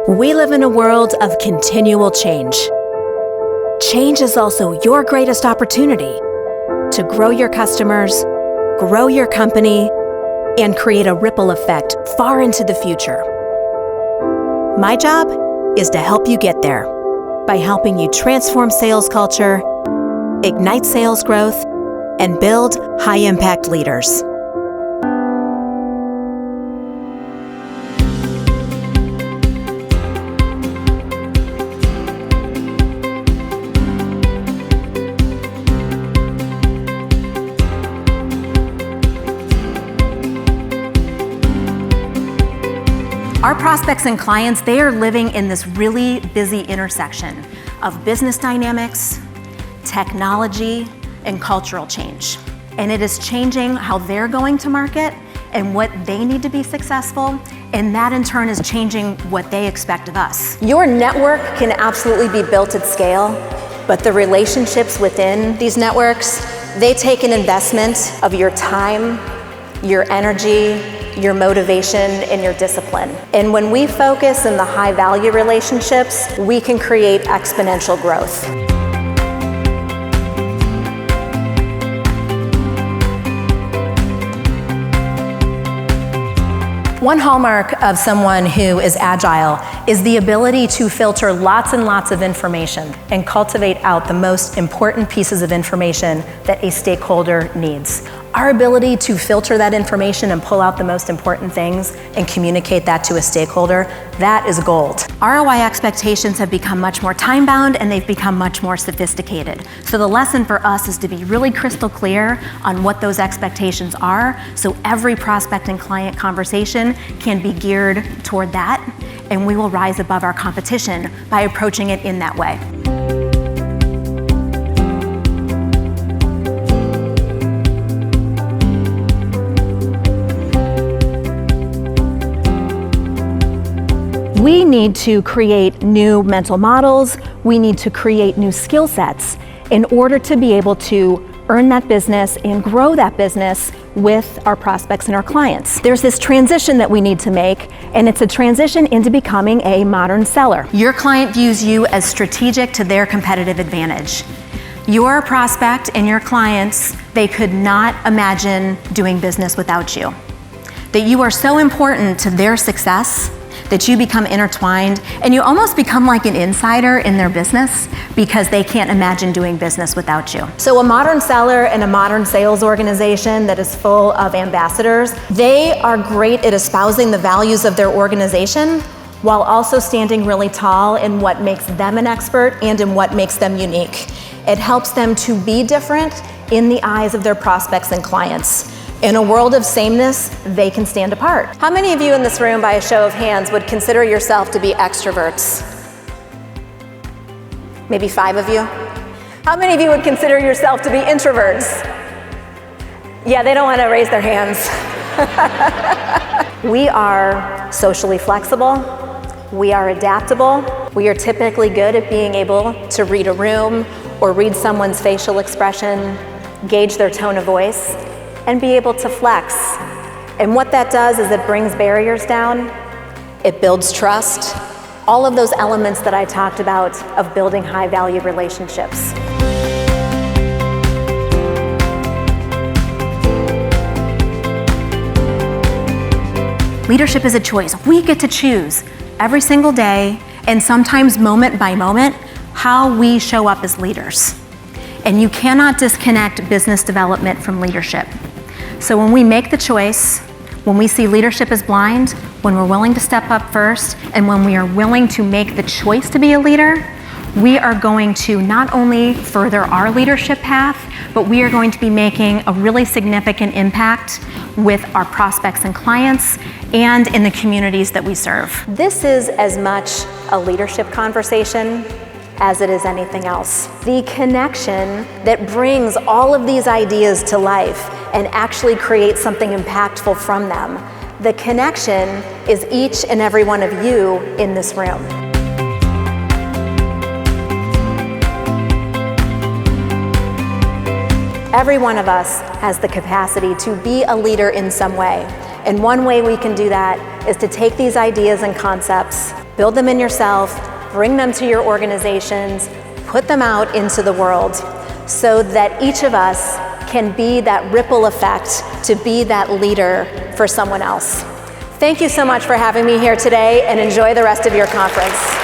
We live in a world of continual change. Change is also your greatest opportunity to grow your customers, grow your company, and create a ripple effect far into the future. My job is to help you get there by helping you transform sales culture, ignite sales growth, and build high-impact leaders. Our prospects and clients, they are living in this really busy intersection of business dynamics, technology, and cultural change. And it is changing how they're going to market and what they need to be successful, and that in turn is changing what they expect of us. Your network can absolutely be built at scale, but the relationships within these networks, they take an investment of your time, your energy, your motivation, and your discipline. And when we focus in the high-value relationships, we can create exponential growth. One hallmark of someone who is agile is the ability to filter lots and lots of information and cultivate out the most important pieces of information that a stakeholder needs. Our ability to filter that information and pull out the most important things and communicate that to a stakeholder, that is gold. ROI expectations have become much more time-bound and they've become much more sophisticated. So the lesson for us is to be really crystal clear on what those expectations are, so every prospect and client conversation can be geared toward that, and we will rise above our competition by approaching it in that way. We need to create new mental models. We need to create new skill sets in order to be able to earn that business and grow that business with our prospects and our clients. There's this transition that we need to make, and it's a transition into becoming a modern seller. Your client views you as strategic to their competitive advantage. Your prospect and your clients, they could not imagine doing business without you. That you are so important to their success that you become intertwined and you almost become like an insider in their business because they can't imagine doing business without you. So a modern seller and a modern sales organization that is full of ambassadors, they are great at espousing the values of their organization while also standing really tall in what makes them an expert and in what makes them unique. It helps them to be different in the eyes of their prospects and clients. In a world of sameness, they can stand apart. How many of you in this room, by a show of hands, would consider yourself to be extroverts? Maybe 5 of you. How many of you would consider yourself to be introverts? Yeah, they don't want to raise their hands. We are socially flexible. We are adaptable. We are typically good at being able to read a room or read someone's facial expression, gauge their tone of voice, and be able to flex. And what that does is it brings barriers down, it builds trust, all of those elements that I talked about of building high-value relationships. Leadership is a choice. We get to choose every single day, and sometimes moment by moment, how we show up as leaders. And you cannot disconnect business development from leadership. So when we make the choice, when we see leadership as blind, when we're willing to step up first, and when we are willing to make the choice to be a leader, we are going to not only further our leadership path, but we are going to be making a really significant impact with our prospects and clients and in the communities that we serve. This is as much a leadership conversation as it is anything else. The connection that brings all of these ideas to life and actually creates something impactful from them. The connection is each and every one of you in this room. Every one of us has the capacity to be a leader in some way. And one way we can do that is to take these ideas and concepts build them in yourself, bring them to your organizations, put them out into the world so that each of us can be that ripple effect to be that leader for someone else. Thank you so much for having me here today, and enjoy the rest of your conference.